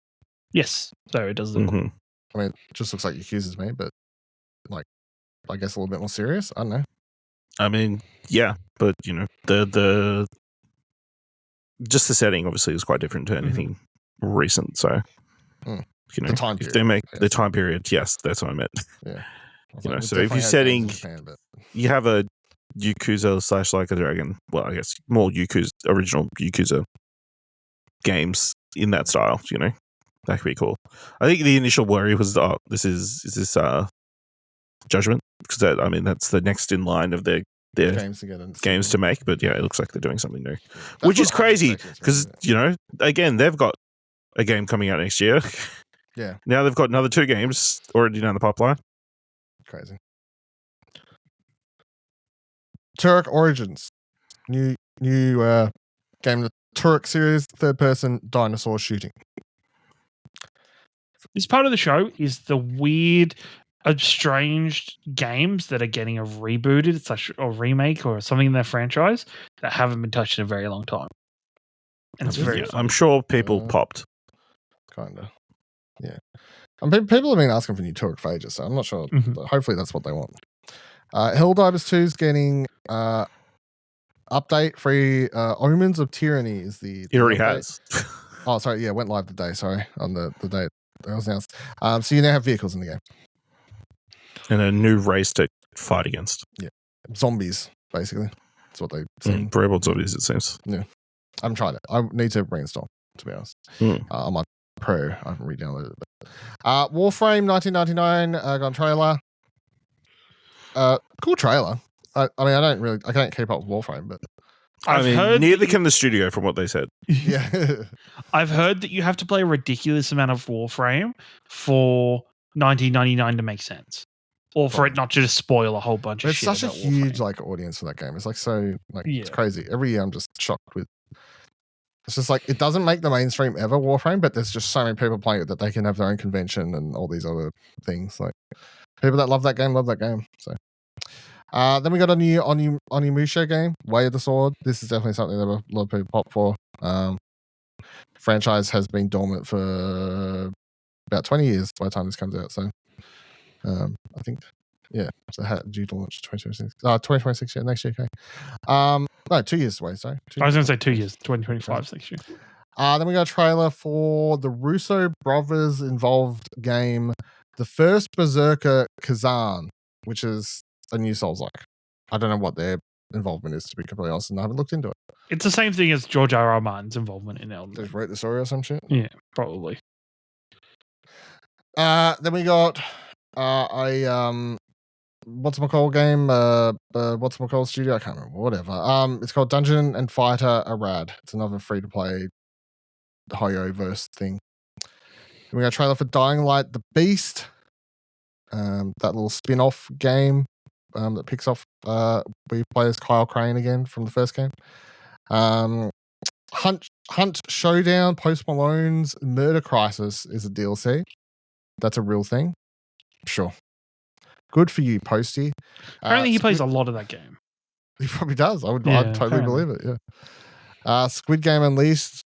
Yes, so it does look cool. I mean, it just looks like Yakuza's me, but like, I guess a little bit more serious. I don't know. I mean, yeah, but the just the setting obviously is quite different to anything recent. So The time if period. they make the time period, yes, that's what I meant. Yeah. So if you're setting, you have a Yakuza / Like a Dragon. Well, I guess more Yakuza original Yakuza games in that style. That could be cool. I think the initial worry was, is this Judgment, because that's the next in line of their games to make. But yeah, it looks like they're doing something new, which is crazy because again, they've got a game coming out next year. Yeah. Now they've got another 2 games already down the pipeline. Crazy. Turok Origins, new game, the Turok series, third person dinosaur shooting. This part of the show is the weird, estranged games that are getting a rebooted or remake or something in their franchise that haven't been touched in a very long time. And it's very fun. I'm sure people popped. Kind of. Yeah. People have been asking for new Turok for ages, so I'm not sure. Hopefully that's what they want. Helldivers 2 is getting update free. Omens of Tyranny is the It already update. has. Oh, sorry. Yeah, it went live today. Sorry, on the date that was announced. So you now have vehicles in the game. And a new race to fight against. Yeah. Zombies, basically. That's what they seem. Robot zombies, it seems. Yeah. I haven't tried it. I need to reinstall, to be honest. On my Pro. I haven't re-downloaded it. But. Warframe 1999 got a trailer. Cool trailer. I can't keep up with Warframe, but I've heard neither can the studio, from what they said. Yeah. I've heard that you have to play a ridiculous amount of Warframe for 1999 to make sense, or for it not to just spoil a whole bunch of shit. It's such a huge audience for that game. It's it's crazy. Every year I'm just shocked with. It's just it doesn't make the mainstream ever, Warframe, but there's just so many people playing it that they can have their own convention and all these other things. People that love that game. So then we got a new Onimusha game, Way of the Sword. This is definitely something that a lot of people pop for. Franchise has been dormant for about 20 years by the time this comes out. So I think, so due to launch 2026. 2026, next year, okay. No, 2 years away, sorry. I was going to say 2 years, 2025 next year. Then we got a trailer for the Russo brothers involved game, the first Berserker Kazan, which is a new Souls-like. I don't know what their involvement is, to be completely honest, and I haven't looked into it. It's the same thing as George R.R. Martin's involvement in Elden Ring. They just wrote the story or some shit? Yeah, probably. Then we got whatchamacall game, whatchamacall studio, I can't remember, whatever. It's called Dungeon and Fighter Arad. It's another free-to-play Hoyo-verse thing. Then we got a trailer for Dying Light the Beast, that little spin-off game that picks off where you play as Kyle Crane again from the first game. Hunt Showdown, Post Malone's Murder Crisis is a DLC. That's a real thing. Sure. Good for you, Posty. Apparently he plays a lot of that game. He probably does. I'd totally believe it, yeah. Squid Game Unleashed.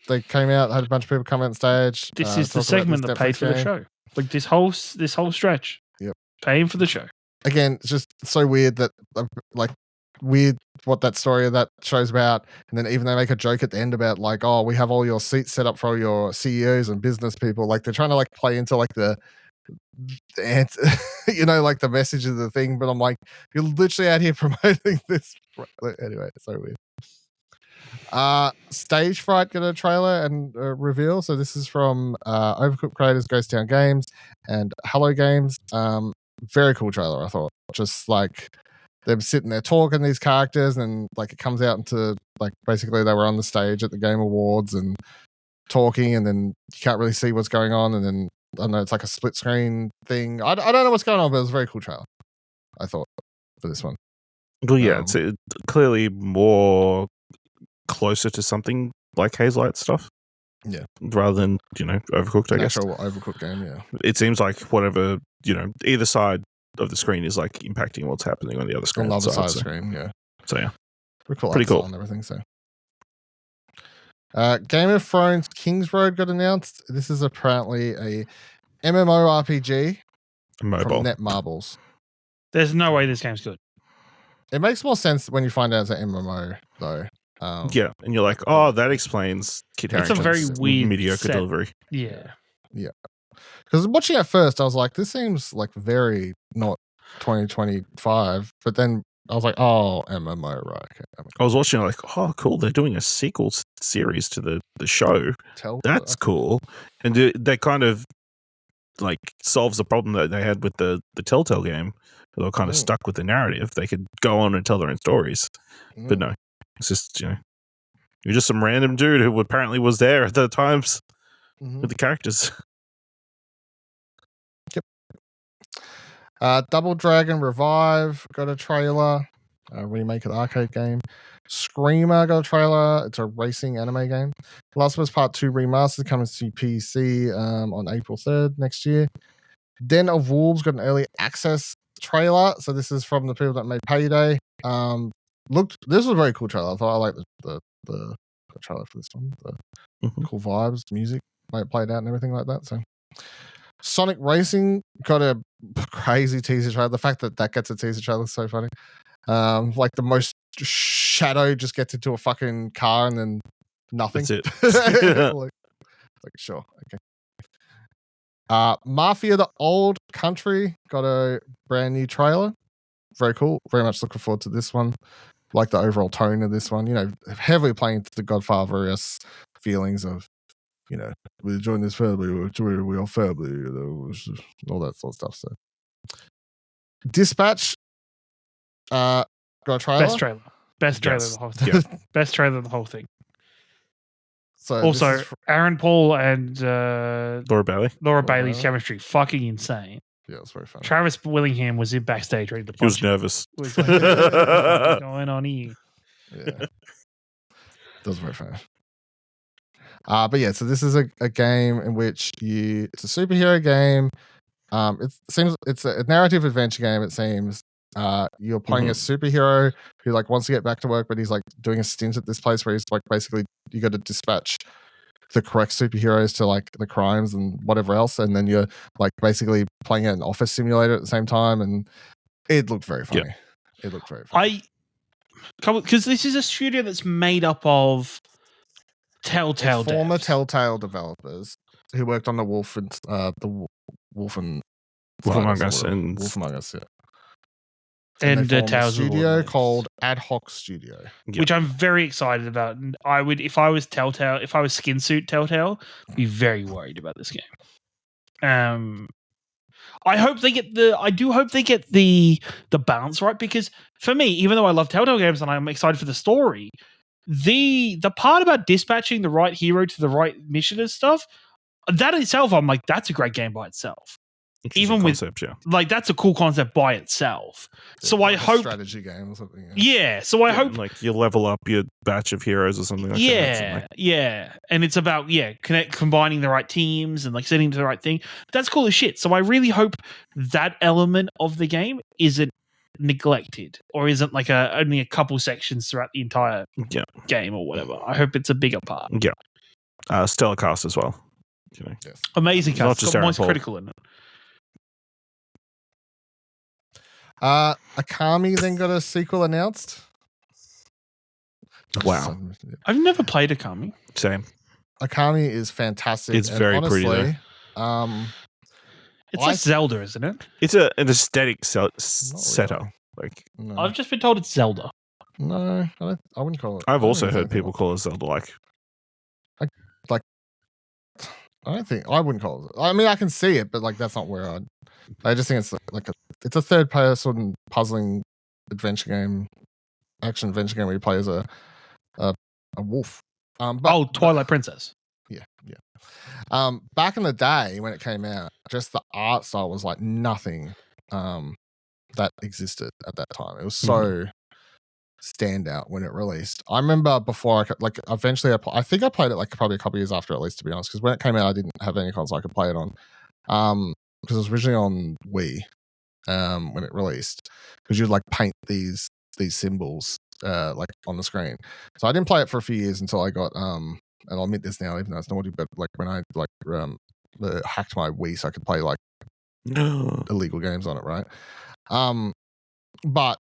They came out, had a bunch of people come on stage. This is the segment that paid for the show. This whole stretch. Yep. Paying for the show. Again, it's just so weird that weird what that story of that show's about, and then even they make a joke at the end about we have all your seats set up for all your CEOs and business people. They're trying to play into the the message of the thing, but I'm you're literally out here promoting this. Anyway, it's so weird. Stage Fright got a trailer and reveal. So this is from Overcooked creators, Ghost Town Games and Hello Games. Very cool trailer, I thought. Just they're sitting there talking, these characters, and it comes out into basically they were on the stage at the Game Awards and talking, and then you can't really see what's going on, and then I don't know, it's a split screen thing. I don't know what's going on, but it was a very cool trailer, I thought, for this one. Well, yeah, it's clearly more closer to something like Hazelight stuff. Yeah. Rather than, Overcooked, I guess. Actual Overcooked game, yeah. It seems like whatever, either side of the screen is impacting what's happening on the other screen. On the other side of the screen, yeah. So, yeah. Pretty cool. Pretty cool. And everything, so. Game of Thrones King's Road got announced. This is apparently a MMORPG Mobile. from Netmarbles. There's no way this game's good. It makes more sense when you find out it's an MMO, though. Yeah, and you're like, oh, that explains Kit It's a very Harington's weird mediocre set. delivery. Yeah. Because watching it first, I was like, this seems like very not 2025. But then I was like, oh, MMO, right? Okay. I was watching like, oh, cool, they're doing a sequel series to the show. That's cool. And they kind of like solves the problem that they had with the Telltale game. They were kind of stuck with the narrative. They could go on and tell their own stories. But no, it's just, you're just some random dude who apparently was there at the times with the characters. Yep. Double Dragon Revive got a trailer. A remake of the arcade game. Screamer got a trailer. It's a racing anime game. Last of Us Part 2 Remastered coming to PC on April 3rd next year. Den of Wolves got an early access trailer. So this is from the people that made Payday. This was a very cool trailer. I thought I liked the trailer for this one. The cool vibes, the music, like played out and everything like that. So Sonic Racing got a crazy teaser trailer. The fact that gets a teaser trailer is so funny. Like the most shadow just gets into a fucking car and then nothing. That's it. like sure, okay. Mafia: The Old Country got a brand new trailer. Very cool. Very much looking forward to this one. Like the overall tone of this one. Heavily playing into the Godfather-esque feelings of, we join this family, we are family, all that sort of stuff. So, Dispatch got a trailer. Best trailer of the whole thing. Yeah. Best trailer of the whole thing. So also, Aaron Paul and Laura Bailey's chemistry fucking insane. Yeah, it was very funny. Travis Willingham was in backstage ready to punch. He was nervous. Was like, what's going on here? Yeah, that was very funny. But yeah, so this is a game in which it's a superhero game. It seems it's a narrative adventure game. It seems you're playing a superhero who like wants to get back to work, but he's like doing a stint at this place where he's like basically you got to dispatch the correct superheroes to like the crimes and whatever else, and then you're like basically playing an office simulator at the same time, and it looked very funny. Yeah. It looked very funny. Because this is a studio that's made up of Telltale former devs. Telltale developers who worked on the Wolf and Wolf Among Us, yeah. And they Tales a of studio Borderlands. called Ad Hoc Studio, which I'm very excited about. And I would, if I was Telltale, if I was Skin Suit Telltale, be very worried about this game. I do hope they get the balance right, because for me, even though I love Telltale games and I'm excited for the story, the part about dispatching the right hero to the right mission and stuff, that itself, I'm like, that's a great game by itself. Even concept, like that's a cool concept by itself. Yeah, so like I hope strategy game or something. Yeah. So I hope like you level up your batch of heroes or something like that. Yeah. And it's about combining the right teams and like setting to the right thing. That's cool as shit. So I really hope that element of the game isn't neglected or isn't like only a couple sections throughout the entire game or whatever. I hope it's a bigger part. Yeah. Stellar cast as well. Yes. Amazing cast. Not just Got Moist Aaron Paul. Critical in it. Akami then got a sequel announced. Wow. I've never played Akami. Same. Akami is fantastic. It's very honestly, pretty It's like Zelda, isn't it? It's an aesthetic setup. Really. Like I've just been told it's Zelda. No, I wouldn't call it. I've also heard people call it Zelda like. I don't think I wouldn't call it. I mean, I can see it, but like that's not where I just think it's like it's a third person puzzling adventure game, action adventure game where you play as a wolf. Twilight Princess. Yeah. Back in the day when it came out, just the art style was like nothing that existed at that time. It was so standout when it released. I remember before eventually I think I played it like probably a couple years after, at least, to be honest, because when it came out I didn't have any console I could play it on, because it was originally on Wii when it released, because you'd like paint these symbols like on the screen. So I didn't play it for a few years until I got and I'll admit this now, even though it's naughty, but like when I hacked my Wii so I could play like illegal games on it, right? But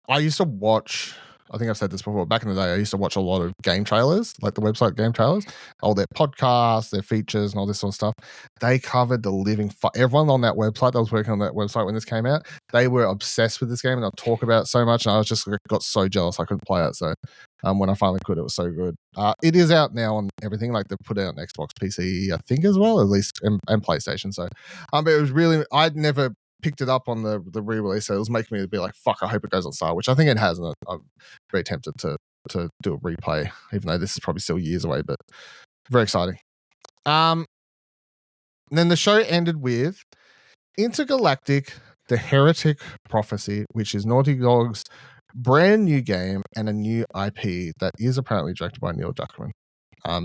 I used to watch, I think I've said this before, back in the day, I used to watch a lot of game trailers, like the website game trailers, all their podcasts, their features, and all this sort of stuff. They covered the living everyone on that website that was working on that website when this came out, they were obsessed with this game and they'll talk about it so much, and I was just got so jealous I couldn't play it. So when I finally could, it was so good. It is out now on everything, like they put it out on Xbox, PC, I think as well, at least, and PlayStation. So but it was really, I'd never picked it up on the re-release, so it was making me be like, fuck, I hope it goes on sale, which I think it has, and I'm very tempted to do a replay, even though this is probably still years away, but very exciting. Then the show ended with Intergalactic: The Heretic Prophecy, which is Naughty Dog's brand new game and a new IP that is apparently directed by Neil Druckmann.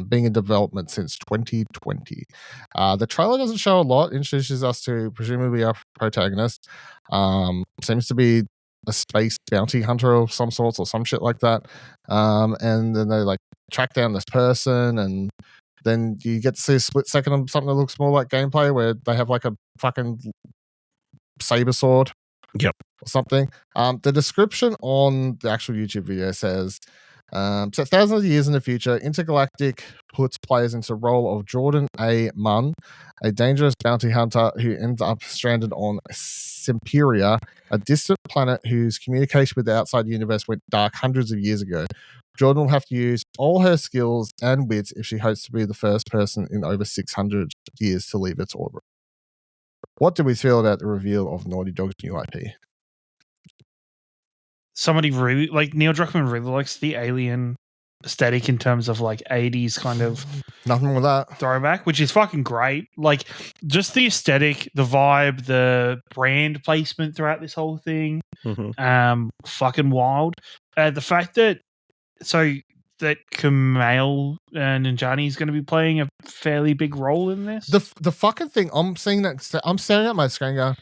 Being in development since 2020. The trailer doesn't show a lot, introduces us to presumably our protagonist. Seems to be a space bounty hunter of some sorts or some shit like that. And then they like track down this person, and then you get to see a split second of something that looks more like gameplay where they have like a fucking saber sword. Yep. Or something. The description on the actual YouTube video says, set thousands of years in the future, Intergalactic puts players into the role of Jordan A. Munn, a dangerous bounty hunter who ends up stranded on Semperia, a distant planet whose communication with the outside universe went dark hundreds of years ago. Jordan will have to use all her skills and wits if she hopes to be the first person in over 600 years to leave its orbit. What do we feel about the reveal of Naughty Dog's new IP? Somebody really, like Neil Druckmann really likes the alien aesthetic in terms of like 80s kind of nothing wrong with that throwback, which is fucking great. Like just the aesthetic, the vibe, the brand placement throughout this whole thing. Fucking wild. The fact that Kumail Nanjiani is going to be playing a fairly big role in this. The fucking thing, I'm staring at my screen going,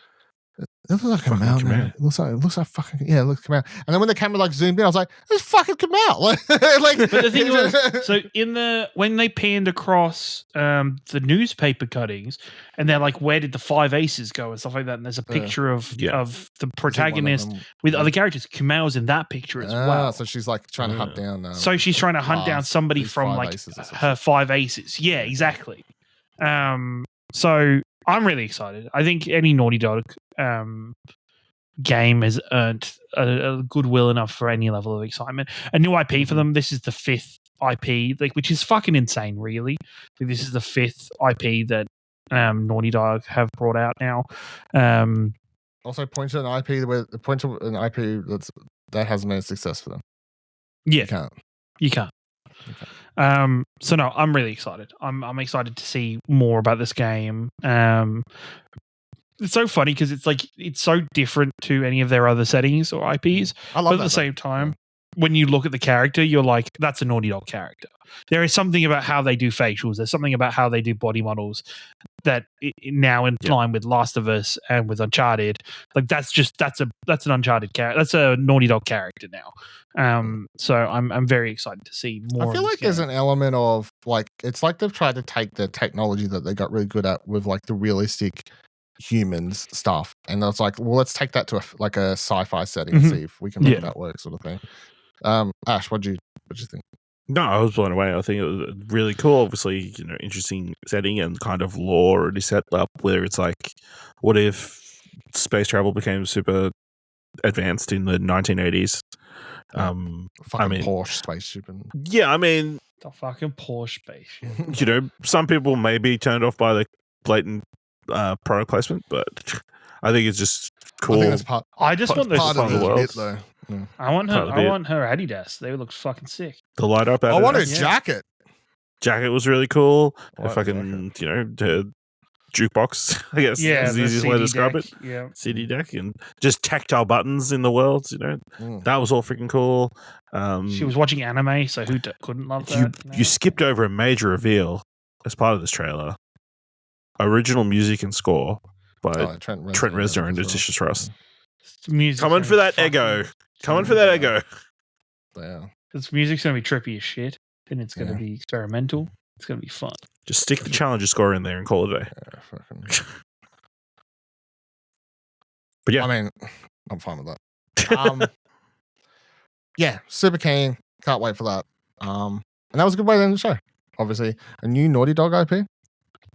it looks like a mountain. It looks like fucking, yeah, it looks like a mountain. And then when the camera like zoomed in, I was like, it's fucking Kumail. Like, but the thing was, so when they panned across the newspaper cuttings, and they're like, where did the 5 aces go and stuff like that, and there's a picture of the protagonist with other characters. Kumail's in that picture as well. So she's like trying to hunt down. So she's trying to hunt down somebody from like her 5 aces. Yeah, exactly. So I'm really excited. I think any Naughty Dog game has earned a goodwill enough for any level of excitement. A new IP for them. This is the 5th IP, like, which is fucking insane, really. This is the 5th IP that Naughty Dog have brought out now. Also, point to an IP that hasn't been a success for them. Yeah, you can't. Okay. So no, I'm really excited. I'm excited to see more about this game. It's so funny because it's so different to any of their other settings or IPs. But at the same time, when you look at the character, you're like, that's a Naughty Dog character. There is something about how they do facials. There's something about how they do body models that now in line with Last of Us and with Uncharted. Like that's an Uncharted character. That's a Naughty Dog character now. So I'm very excited to see more. I feel like there's an element of like, it's like they've tried to take the technology that they got really good at with like the realistic humans stuff, and it's like, well, let's take that to a sci-fi setting and see if we can make that work, sort of thing. Ash, what'd you think? No, I was blown away. I think it was really cool. Obviously, interesting setting and kind of lore already set up where it's like, what if space travel became super advanced in the 1980s? Porsche spaceship. The fucking Porsche spaceship. Some people may be turned off by the blatant product placement, but I think it's just cool. I think that's part. I just want those part of the bit, though. Yeah. I want her Adidas. They look fucking sick. The light up Adidas. I want her jacket. Jacket was really cool. Fucking, the jukebox, I guess. Yeah, is the easiest way to describe it. Yeah. CD deck and just tactile buttons in the world, That was all freaking cool. She was watching anime, so who couldn't love that? You skipped over a major reveal as part of this trailer. Original music and score by Trent Reznor and Letitia Truss. Coming for that ego. Coming for that ego. Yeah. This music's going to be trippy as shit, and it's going to be experimental. It's gonna be fun. Just stick the challenger score in there and call it a day. Yeah, fucking. But yeah, I mean, I'm fine with that. Yeah, super keen. Can't wait for that. And that was a good way to end the show. Obviously, a new Naughty Dog IP.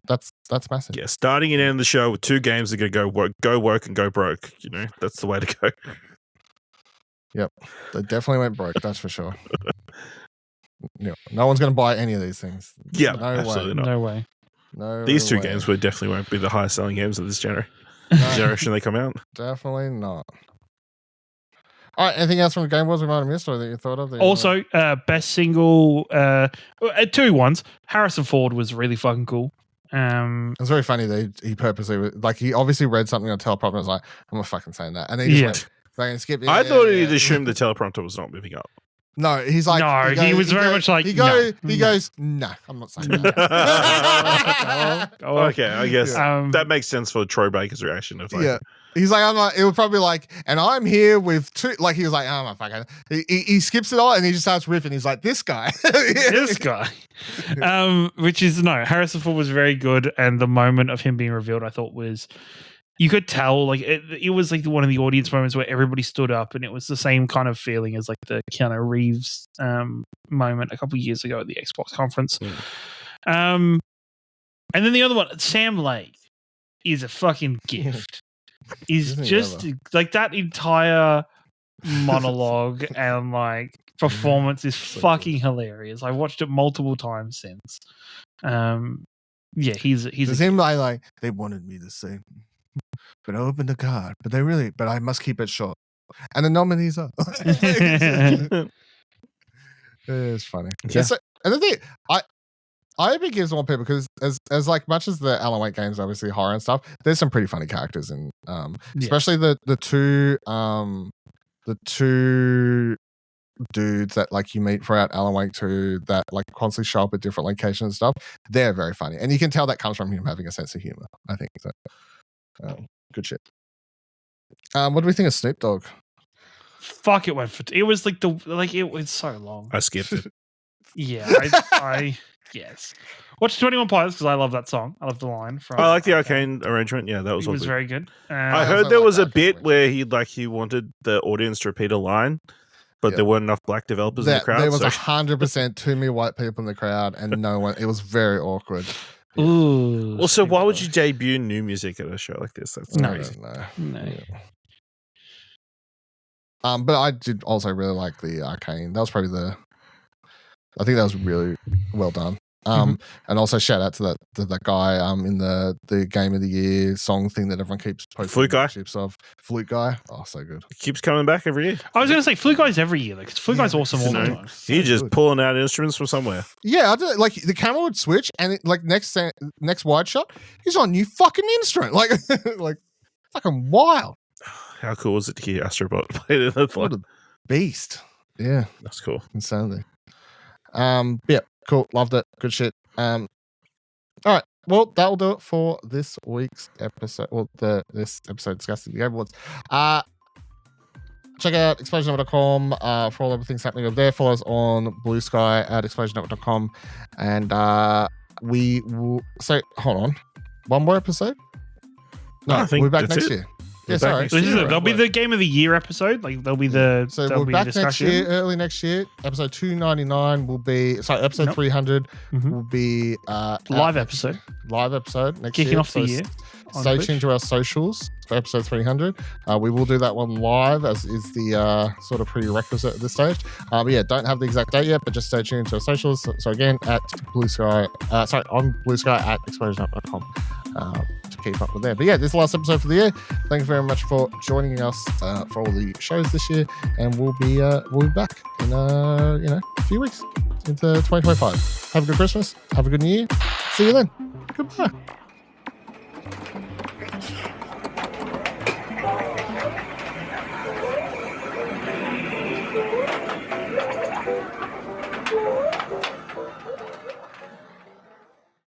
That's massive. yeah. Starting and ending the show with 2 games that are gonna go woke and go broke. You know, that's the way to go. Yep, they definitely went broke. That's for sure. Yeah, no one's going to buy any of these things. Yeah, no absolutely way. not. No way. No, These 2 way. games definitely won't be the highest selling games of this generation they come out. Definitely not. All right, anything else from the Game Wars we might have missed or that you thought of? Also, best single, 2 ones. Harrison Ford was really fucking cool. It was very funny that he purposely, like, he obviously read something on teleprompter and was like, I'm not fucking saying that. And he just went, skip. I thought he'd assumed the teleprompter was not moving up. No, he's like, no, he was very much like, he goes, no, I'm not saying that. Okay, I guess that makes sense for Troy Baker's reaction of like, yeah. He's like, I'm like, it was probably like, and I'm here with 2, like, he was like, oh my fucking, he skips it all and he just starts riffing. He's like, this guy. This guy. Which is, no, Harrison Ford was very good. And the moment of him being revealed, I thought was, you could tell, like, it was like one of the audience moments where everybody stood up and it was the same kind of feeling as like the Keanu Reeves moment a couple of years ago at the Xbox conference. And then the other one, Sam Lake is a fucking gift. Is just like that entire monologue and like performance is fucking hilarious. I watched it multiple times since. Yeah, he's him like they wanted me to say, but I opened the card, but I must keep it short. And the nominees are. It's funny. Yeah. So, and the thing, I hope it gives more people because as like much as the Alan Wake games, obviously horror and stuff, there's some pretty funny characters and especially the two dudes that like you meet throughout Alan Wake 2 that like constantly show up at different locations and stuff. They're very funny, and you can tell that comes from him having a sense of humor. I think so. Good shit. What do we think of Snoop Dogg? Fuck, it went for. It was like it was so long. I skipped it. Yeah, I yes. Watch 21 Pilots because I love that song. I love the line from. I like the Arcane arrangement. Yeah, that was. It was very good. I heard there was a bit where he wanted the audience to repeat a line, but there weren't enough black developers in the crowd. There was 100% too many white people in the crowd, and no one. It was very awkward. Ooh. Also, why would you debut new music at a show like this? That's crazy. No. Yeah. But I did also really like the Arcane. That was probably I think that was really well done. And also shout out to that guy in the Game of the Year song thing that everyone keeps posting Flute Guy. clips of. Flute Guy. Oh, so good. It keeps coming back every year. I was going to say Flute Guy's every year. Like Flute Guy's awesome all the time. He's just pulling out instruments from somewhere. Yeah, I did, like the camera would switch and it, like next wide shot, he's on new fucking instrument. Like like fucking wild. How cool was it to hear Astro Bot play it? What a beast. Yeah. That's cool. Insanity. Yeah, cool. Loved it. Good shit. All right. Well, that'll do it for this week's episode. Well, this episode discussing the Game Awards. Check out explosionnetwork.com for all everything's happening over there. Follow us on Blue Sky at explosionnetwork.com. And we will say, hold on. One more episode? No, I think we'll be back that's next it. year. Yeah, sorry. There'll be the Game of the Year episode. Like there'll be the. So we'll be back next year, early next year. Episode 299 will be. Sorry, episode 300 will be live episode. Live episode next Kicking year. off the year. Stay tuned to our socials for episode 300. We will do that one live, as is the sort of prerequisite at this stage. But yeah, don't have the exact date yet, but just stay tuned to our socials. So again, at Blue Sky, on Blue Sky at explosion.com to keep up with there. But yeah, this is the last episode for the year. Thank you very much for joining us for all the shows this year, and we'll be back in a few weeks into 2025. Have a good Christmas. Have a good New Year. See you then. Goodbye.